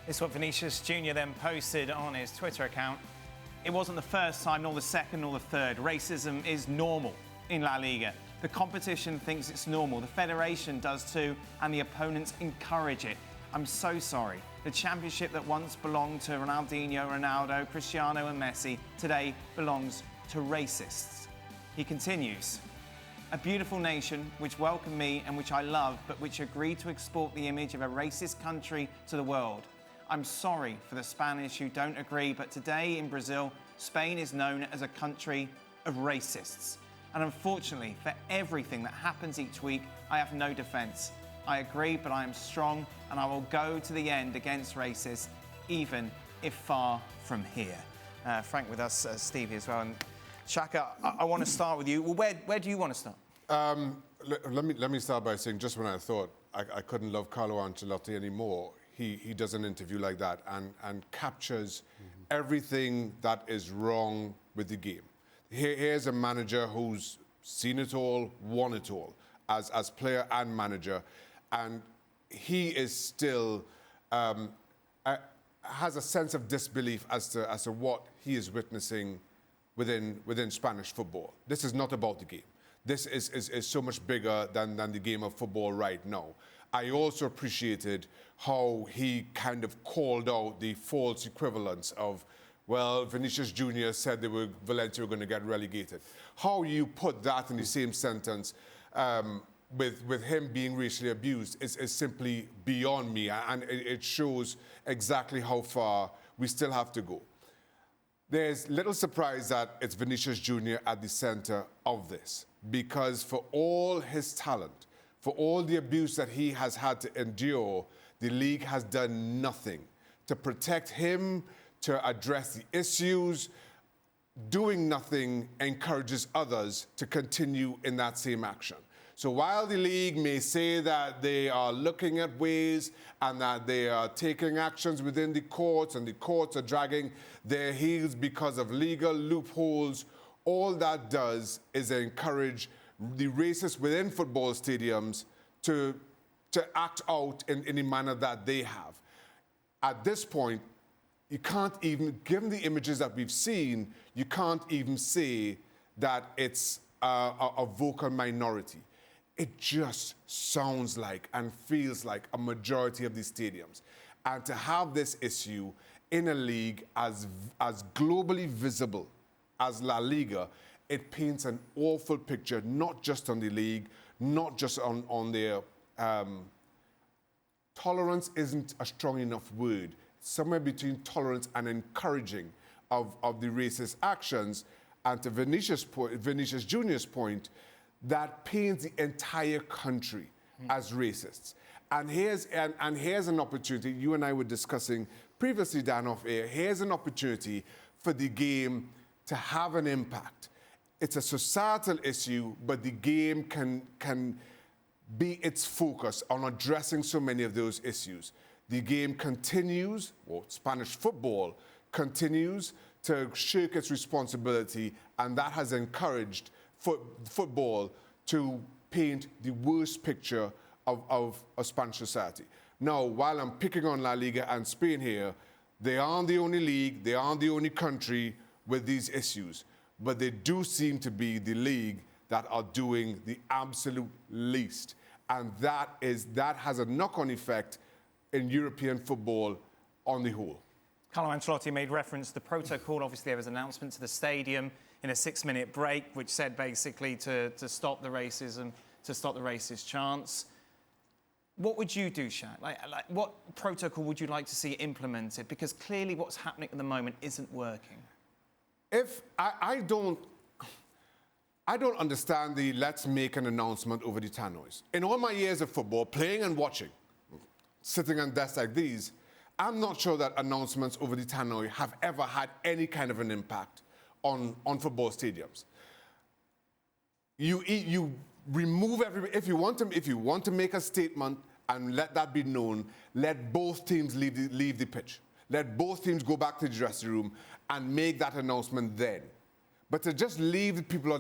This is what Vinicius Jr. then posted on his Twitter account. It wasn't the first time, nor the second, nor the third. Racism is normal in La Liga. The competition thinks it's normal. The federation does too, and the opponents encourage it. I'm so sorry. The championship that once belonged to Ronaldinho, Ronaldo, Cristiano and Messi today belongs to racists. He continues. A beautiful nation which welcomed me and which I love, but which agreed to export the image of a racist country to the world. I'm sorry for the Spanish who don't agree, but today in Brazil, Spain is known as a country of racists. And unfortunately, for everything that happens each week, I have no defence. I agree, but I am strong, and I will go to the end against racists, even if far from here. Frank with us, Stevie as well. And Shaka, I want to start with you. Well, where do you want to start? Let me start by saying, just when I thought I couldn't love Carlo Ancelotti anymore, he does an interview like that and captures everything that is wrong with the game. Here's a manager who's seen it all, won it all, as player and manager, and he is still has a sense of disbelief as to what he is witnessing within Spanish football. This is not about the game. This is so much bigger than the game of football right now. I also appreciated how he kind of called out the false equivalence of, well, Vinicius Jr. said Valencia were going to get relegated. How you put that in the same sentence with him being racially abused is simply beyond me, and it shows exactly how far we still have to go. There's little surprise that it's Vinicius Jr. at the center of this, because for all his talent, for all the abuse that he has had to endure, the league has done nothing to protect him, to address the issues. Doing nothing encourages others to continue in that same action. So while the league may say that they are looking at ways and that they are taking actions within the courts and the courts are dragging their heels because of legal loopholes, all that does is encourage the racists within football stadiums to act out in the manner that they have. At this point, you can't even, given the images that we've seen, you can't even say that it's a vocal minority. It just sounds like and feels like a majority of these stadiums. And to have this issue in a league as globally visible as La Liga, it paints an awful picture, not just on the league, not just on their... tolerance isn't a strong enough word. Somewhere between tolerance and encouraging of the racist actions. And to Vinicius Junior's point, that paints the entire country as racists. And here's an opportunity, you and I were discussing previously, Dan, off air, here's an opportunity for the game to have an impact. It's a societal issue, but the game can be its focus on addressing so many of those issues. The game continues, or Spanish football continues to shirk its responsibility, and that has encouraged football to paint the worst picture of Spanish society. Now, while I'm picking on La Liga and Spain here, they aren't the only league, they aren't the only country with these issues, but they do seem to be the league that are doing the absolute least. And that has a knock-on effect in European football on the whole. Carlo Ancelotti made reference to the protocol. Obviously, there was an announcement to the stadium in a 6-minute break, which said basically to stop the racism, to stop the racist chants. What would you do, Shaq? Like, what protocol would you like to see implemented? Because clearly what's happening at the moment isn't working. If I don't understand the let's make an announcement over the tannoys. In all my years of football, playing and watching, sitting on desks like these, I'm not sure that announcements over the tannoy have ever had any kind of an impact on football stadiums. You remove if you want to make a statement and let that be known, let both teams leave the pitch. Let both teams go back to the dressing room and make that announcement then. But to just leave people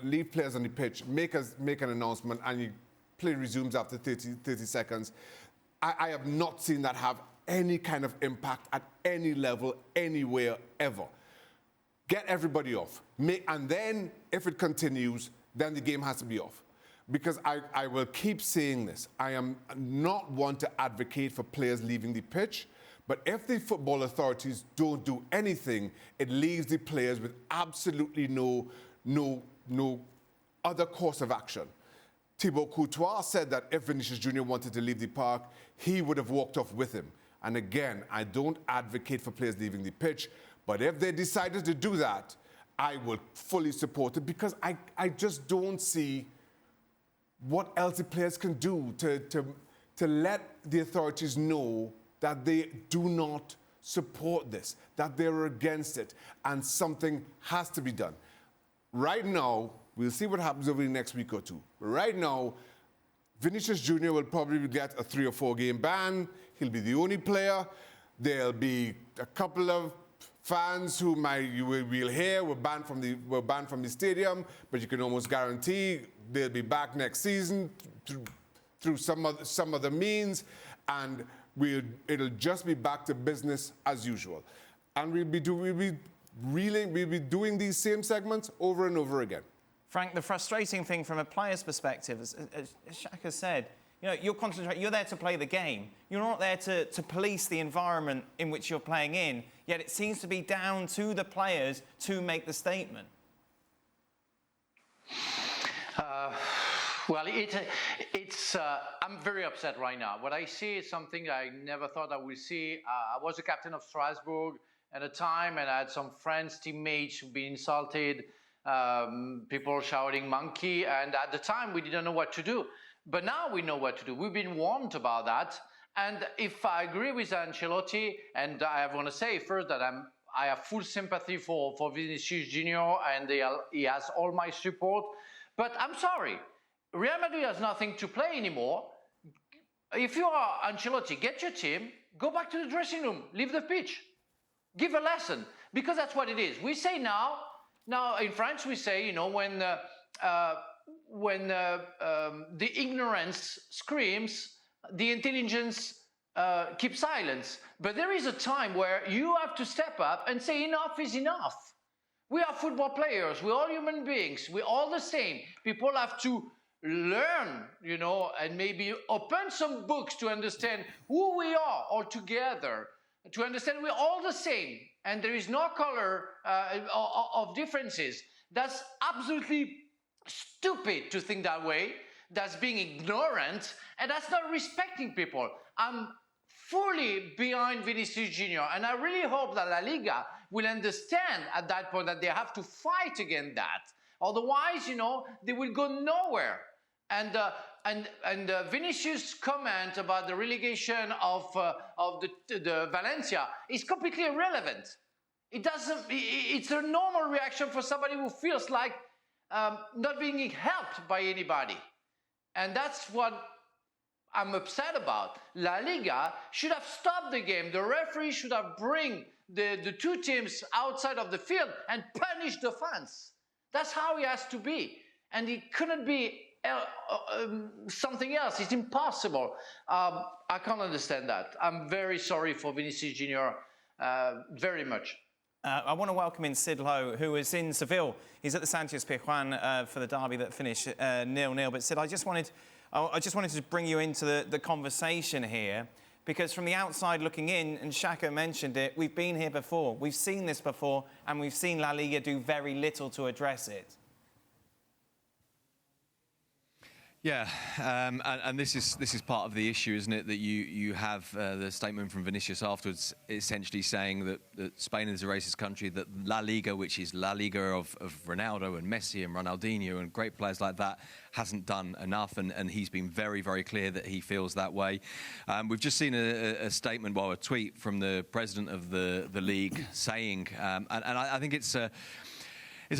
leave players on the pitch, make an announcement, and play resumes after 30 seconds, I have not seen that have any kind of impact at any level, anywhere, ever. Get everybody off. And then, if it continues, then the game has to be off. Because I will keep saying this. I am not one to advocate for players leaving the pitch, but if the football authorities don't do anything, it leaves the players with absolutely no other course of action. Thibaut Courtois said that if Vinicius Jr. wanted to leave the park, he would have walked off with him. And again, I don't advocate for players leaving the pitch, but if they decided to do that, I will fully support it, because I just don't see what else the players can do to let the authorities know that they do not support this, that they're against it, and something has to be done. Right now, we'll see what happens over the next week or two. Right now, Vinicius Jr. will probably get a 3 or 4 game ban. He'll be the only player. There'll be a couple of fans who we'll hear were banned from the stadium, but you can almost guarantee they'll be back next season through some other means, and it'll just be back to business as usual. And we'll be doing these same segments over and over again. Frank, the frustrating thing from a player's perspective, as Shaka said, you're there to play the game. You're not there to police the environment in which you're playing in, yet it seems to be down to the players to make the statement. Well, I'm very upset right now. What I see is something I never thought I would see. I was the captain of Strasbourg at a time, and I had some friends, teammates being insulted, people shouting monkey, and at the time we didn't know what to do. But now we know what to do. We've been warned about that. And if I agree with Ancelotti, and I want to say first that I have full sympathy for Vinicius Junior, and he has all my support. But I'm sorry, Real Madrid has nothing to play anymore. If you are Ancelotti, get your team, go back to the dressing room, leave the pitch, give a lesson, because that's what it is. We say now in France we say, when the ignorance screams, the intelligence keeps silence. But there is a time where you have to step up and say enough is enough. We are football players, we're all human beings, we're all the same. People have to learn, and maybe open some books to understand who we are all together, to understand we're all the same, and there is no color of differences. That's absolutely stupid to think that way. That's being ignorant, and that's not respecting people. I'm fully behind Vinicius Jr., and I really hope that LaLiga will understand at that point that they have to fight against that. Otherwise, they will go nowhere. And Vinicius' comment about the relegation of the Valencia is completely irrelevant. It's a normal reaction for somebody who feels like not being helped by anybody. And that's what I'm upset about. La Liga should have stopped the game. The referee should have bring the two teams outside of the field and punish the fans. That's how it has to be. And it couldn't be something else. It's impossible. I can't understand that. I'm very sorry for Vinicius Jr. Very much. I want to welcome in Sid Lowe, who is in Seville. He's at the Sanchez Pizjuan for the derby that finished 0-0. But Sid, I just wanted to bring you into the conversation here, because from the outside looking in, and Shaka mentioned it, we've been here before. We've seen this before, and we've seen La Liga do very little to address it. Yeah, and this is part of the issue, isn't it? That you have the statement from Vinicius afterwards, essentially saying that Spain is a racist country, that La Liga, which is La Liga of Ronaldo and Messi and Ronaldinho and great players like that, hasn't done enough, and he's been very, very clear that he feels that way. We've just seen a statement, a tweet from the president of the league saying, and I think it's a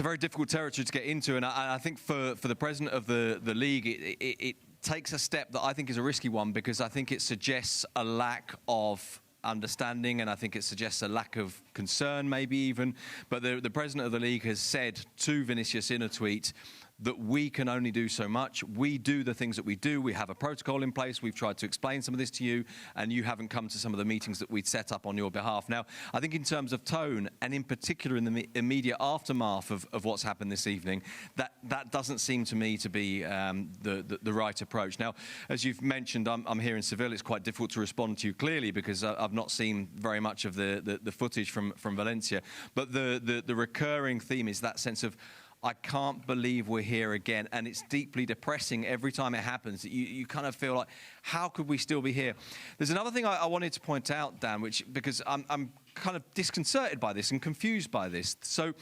very difficult territory to get into, and I think for the president of the league, it takes a step that I think is a risky one, because I think it suggests a lack of understanding, and I think it suggests a lack of concern, maybe even. But the president of the league has said to Vinicius in a tweet that we can only do so much. We do the things that we do. We have a protocol in place. We've tried to explain some of this to you, and you haven't come to some of the meetings that we'd set up on your behalf. Now, I think in terms of tone, and in particular in the immediate aftermath of what's happened this evening, that doesn't seem to me to be the right approach. Now, as you've mentioned, I'm here in Seville. It's quite difficult to respond to you clearly because I've not seen very much of the footage from Valencia. But the recurring theme is that sense of, I can't believe we're here again. And it's deeply depressing every time it happens. You kind of feel like, how could we still be here? There's another thing I wanted to point out, Dan, because I'm kind of disconcerted by this and confused by this. So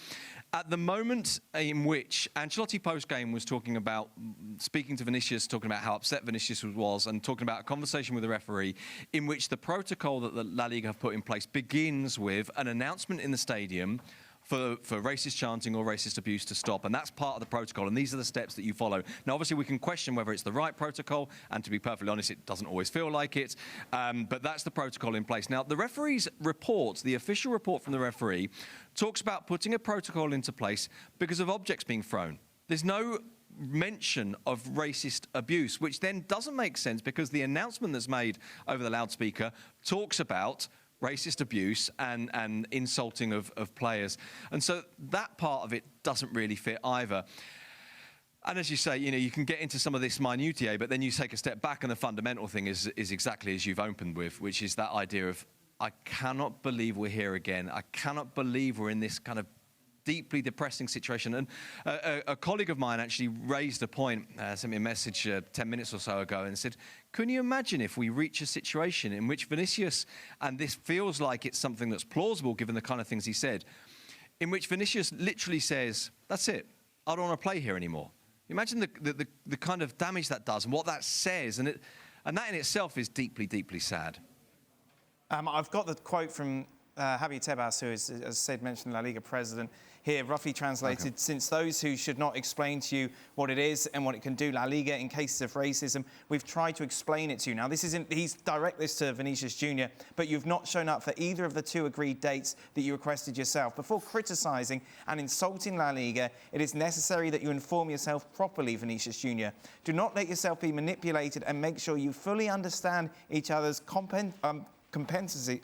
at the moment in which Ancelotti post-game was talking about, speaking to Vinicius, talking about how upset Vinicius was, and talking about a conversation with the referee, in which the protocol that the La Liga have put in place begins with an announcement in the stadium for racist chanting or racist abuse to stop. And that's part of the protocol, and these are the steps that you follow. Now, obviously, we can question whether it's the right protocol, and to be perfectly honest, it doesn't always feel like it, but that's the protocol in place. Now, the referee's report, the official report from the referee, talks about putting a protocol into place because of objects being thrown. There's no mention of racist abuse, which then doesn't make sense because the announcement that's made over the loudspeaker talks about racist abuse and insulting of players. And so that part of it doesn't really fit either. And as you say, you can get into some of this minutiae, but then you take a step back, and the fundamental thing is exactly as you've opened with, which is that idea of, I cannot believe we're here again. I cannot believe we're in this kind of deeply depressing situation. And a colleague of mine actually raised a point, sent me a message 10 minutes or so ago, and said, can you imagine if we reach a situation in which Vinicius, and this feels like it's something that's plausible given the kind of things he said, in which Vinicius literally says, that's it, I don't want to play here anymore. Imagine the kind of damage that does and what that says, and that in itself is deeply, deeply sad. I've got the quote from Javier Tabass, who is, as Sid mentioned, La Liga president, here, roughly translated, okay. Since those who should not explain to you what it is and what it can do, La Liga, in cases of racism, we've tried to explain it to you. Now, he's direct this to Vinicius Jr., but you've not shown up for either of the two agreed dates that you requested yourself. Before criticising and insulting La Liga, it is necessary that you inform yourself properly, Vinicius Jr. Do not let yourself be manipulated, and make sure you fully understand each other's competency.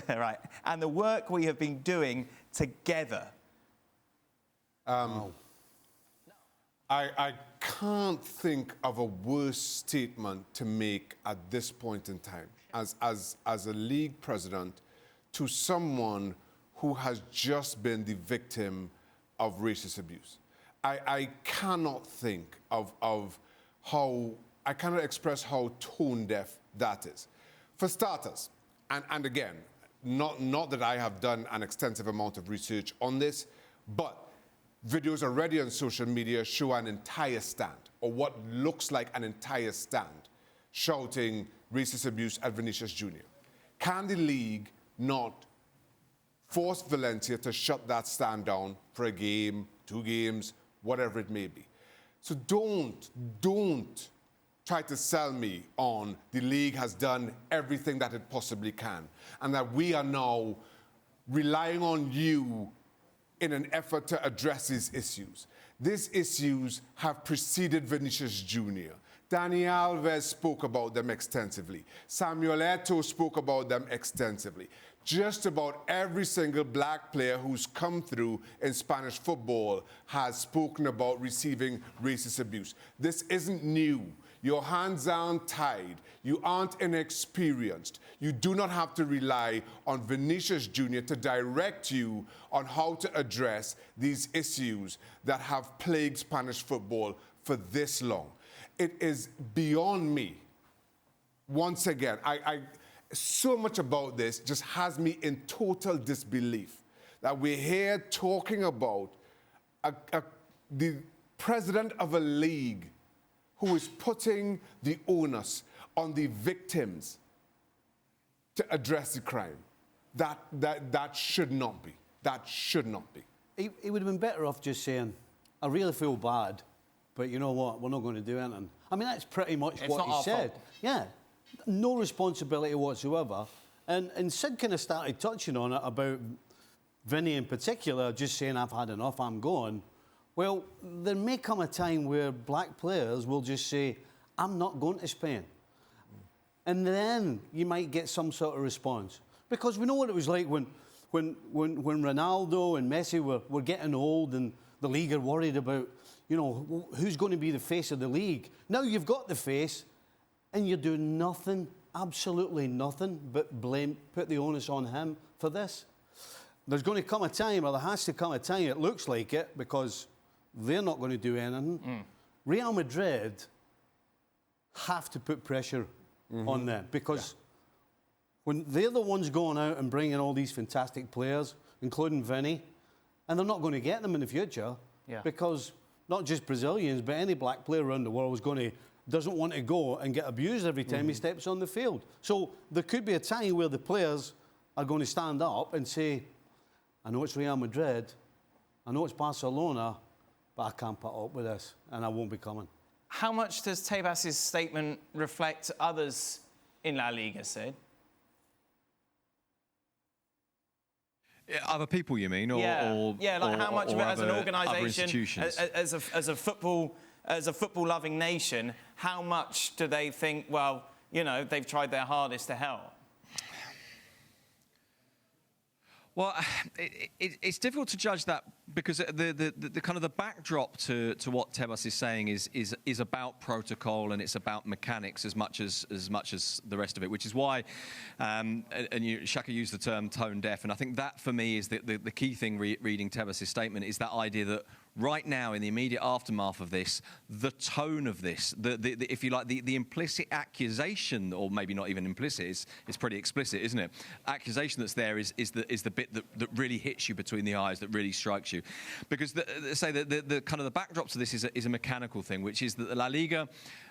Right, and the work we have been doing together. I can't think of a worse statement to make at this point in time as a league president to someone who has just been the victim of racist abuse. I cannot think of how, I cannot express how tone deaf that is. For starters, and again, not that I have done an extensive amount of research on this, but videos already on social media show an entire stand, or what looks like an entire stand, shouting racist abuse at Vinicius Jr. Can the league not force Valencia to shut that stand down for a game, 2 games, whatever it may be? So don't try to sell me on the league has done everything that it possibly can, and that we are now relying on you in an effort to address these issues. These issues have preceded Vinicius Jr. Dani Alves spoke about them extensively. Samuel Eto'o spoke about them extensively. Just about every single black player who's come through in Spanish football has spoken about receiving racist abuse. This isn't new. Your hands aren't tied. You aren't inexperienced. You do not have to rely on Vinicius Jr. to direct you on how to address these issues that have plagued Spanish football for this long. It is beyond me. Once again, so much about this just has me in total disbelief that we're here talking about the president of a league who is putting the onus on the victims to address the crime. That should not be. That should not be. He would have been better off just saying, I really feel bad, but you know what, we're not going to do anything. I mean, that's pretty much what he said. Fault. Yeah, no responsibility whatsoever. And Sid kind of started touching on it about Vinny in particular, just saying, I've had enough, I'm going. Well, there may come a time where black players will just say, I'm not going to Spain. And then you might get some sort of response. Because we know what it was like when Ronaldo and Messi were getting old and the league are worried about, you know, who's going to be the face of the league. Now you've got the face and you're doing nothing, absolutely nothing, but put the onus on him for this. There's going to come a time, or there has to come a time, it looks like it, because they're not going to do anything. Real Madrid have to put pressure on them, because when they're the ones going out and bringing all these fantastic players, including Vinny, and they're not going to get them in the future, because not just Brazilians, but any black player around the world doesn't want to go and get abused every time he steps on the field. So there could be a time where the players are going to stand up and say, I know it's Real Madrid, I know it's Barcelona, but I can't put up with this, and I won't be coming. How much does Tabass's statement reflect others in La Liga, Sid? Other people, you mean? Or How much of it as an organisation, as a football-loving nation, how much do they think, well, you know, they've tried their hardest to help? Well, it's difficult to judge that because the kind of the backdrop to what Teviss is saying is about protocol and it's about mechanics as much as the rest of it, which is why Shaka used the term tone deaf, and I think that for me is the key thing reading Teviss's statement is that idea that right now, in the immediate aftermath of this, the tone of this, if you like, the implicit accusation, or maybe not even implicit, it's pretty explicit, isn't it? Accusation that's there is the bit that really hits you between the eyes, that really strikes you. Because the kind of the backdrop to this is a mechanical thing, which is that the La Liga,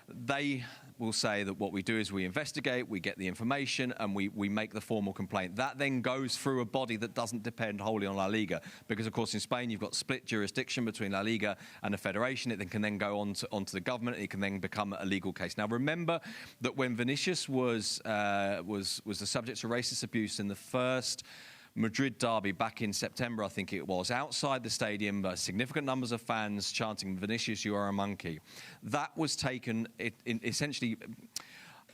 they will say that what we do is we investigate, we get the information, and we make the formal complaint. That then goes through a body that doesn't depend wholly on La Liga, because of course in Spain you've got split jurisdiction between La Liga and the federation. It then can then go onto the government, and it can then become a legal case. Now remember that when Vinicius was the subject of racist abuse in the first Madrid derby back in September, I think it was, outside the stadium, significant numbers of fans chanting, "Vinicius, you are a monkey." That was taken, essentially,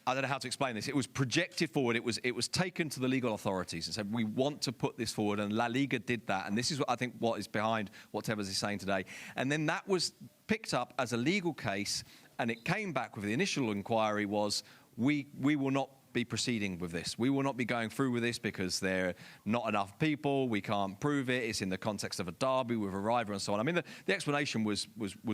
I don't know how to explain this. It was projected forward. It was taken to the legal authorities and said, we want to put this forward, and La Liga did that. And this is what is behind what Teviss is saying today. And then that was picked up as a legal case, and it came back with the initial inquiry was, we will not be proceeding with this. We will not be going through with this because there are not enough people. We can't prove it. It's in the context of a derby with a rival and so on. I mean, the explanation was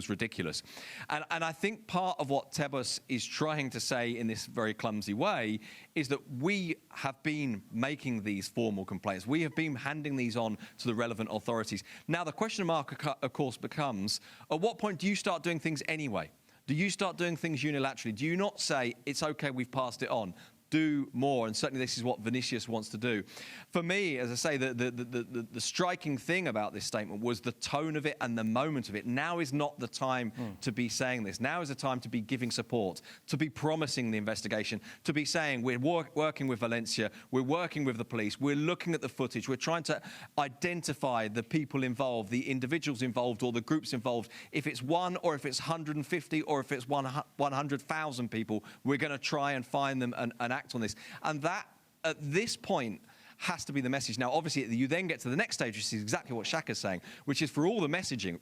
ridiculous. And I think part of what Tabass is trying to say in this very clumsy way is that we have been making these formal complaints. We have been handing these on to the relevant authorities. Now, the question mark, of course, becomes, at what point do you start doing things anyway? Do you start doing things unilaterally? Do you not say, it's okay, we've passed it on? Do more, and certainly this is what Vinicius wants to do. For me, as I say, the striking thing about this statement was the tone of it and the moment of it. Now is not the time to be saying this. Now is the time to be giving support, to be promising the investigation, to be saying we're working with Valencia, we're working with the police, we're looking at the footage, we're trying to identify the people involved, the individuals involved or the groups involved. If it's one or if it's 150 or if it's 100,000 people, we're going to try and find them and act on this. And that, at this point, has to be the message. Now, obviously, you then get to the next stage, which is exactly what Shaka's saying, which is for all the messaging,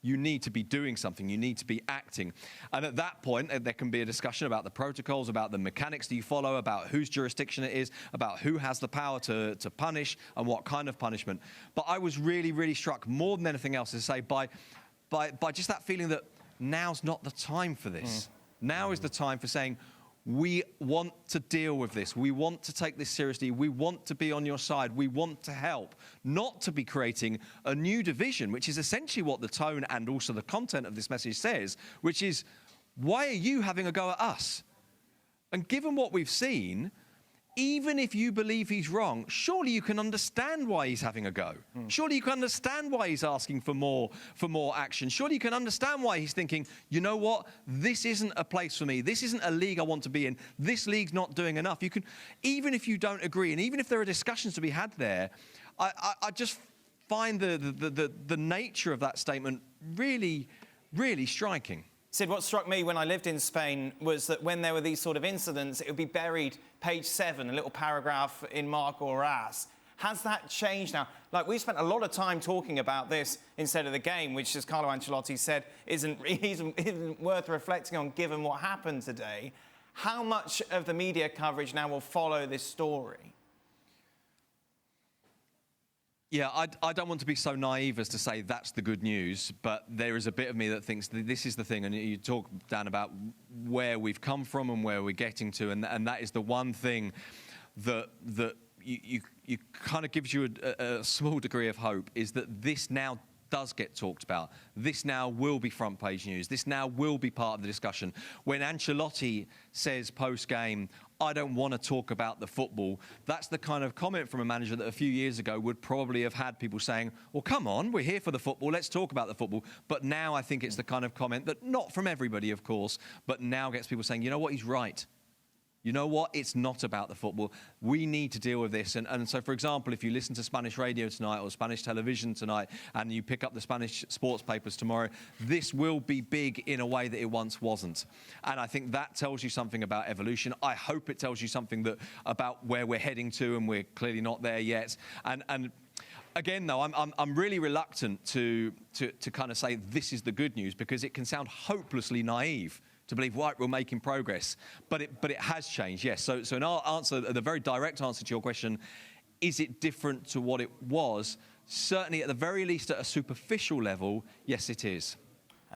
you need to be doing something, you need to be acting. And at that point, there can be a discussion about the protocols, about the mechanics that you follow, about whose jurisdiction it is, about who has the power to punish and what kind of punishment. But I was really, really struck more than anything else, to say, by just that feeling that now's not the time for this. Now is the time for saying, we want to deal with this. We want to take this seriously. We want to be on your side. We want to help, not to be creating a new division, which is essentially what the tone and also the content of this message says, which is, why are you having a go at us? And given what we've seen, even if you believe he's wrong, surely you can understand why he's having a go. Surely you can understand why he's asking for more action. Surely you can understand why he's thinking, you know what, this isn't a place for me. This isn't a league I want to be in. This league's not doing enough. You can, even if you don't agree, and even if there are discussions to be had there, I just find the nature of that statement really, really striking. Sid, what struck me when I lived in Spain was that when there were these sort of incidents, it would be buried, page 7, a little paragraph in Marca or AS. Has that changed now? Like, we spent a lot of time talking about this instead of the game, which, as Carlo Ancelotti said, isn't worth reflecting on given what happened today. How much of the media coverage now will follow this story? Yeah, I don't want to be so naive as to say that's the good news, but there is a bit of me that thinks that this is the thing. And you talk, Dan, about where we've come from and where we're getting to, and that is the one thing that you kind of gives you a small degree of hope, is that this now does get talked about. This now will be front page news. This now will be part of the discussion. When Ancelotti says post-game, I don't want to talk about the football, that's the kind of comment from a manager that a few years ago would probably have had people saying, well, come on, we're here for the football, let's talk about the football. But now I think it's the kind of comment that, not from everybody, of course, but now gets people saying, you know what, he's right. You know what? It's not about the football. We need to deal with this. And so, for example, if you listen to Spanish radio tonight or Spanish television tonight and you pick up the Spanish sports papers tomorrow, this will be big in a way that it once wasn't. And I think that tells you something about evolution. I hope it tells you something about where we're heading to, and we're clearly not there yet. And again, though, I'm really reluctant to kind of say this is the good news, because it can sound hopelessly naive to believe, right, we're making progress. But it has changed, yes. So in our answer, the very direct answer to your question, is it different to what it was? Certainly, at the very least, at a superficial level, yes, it is.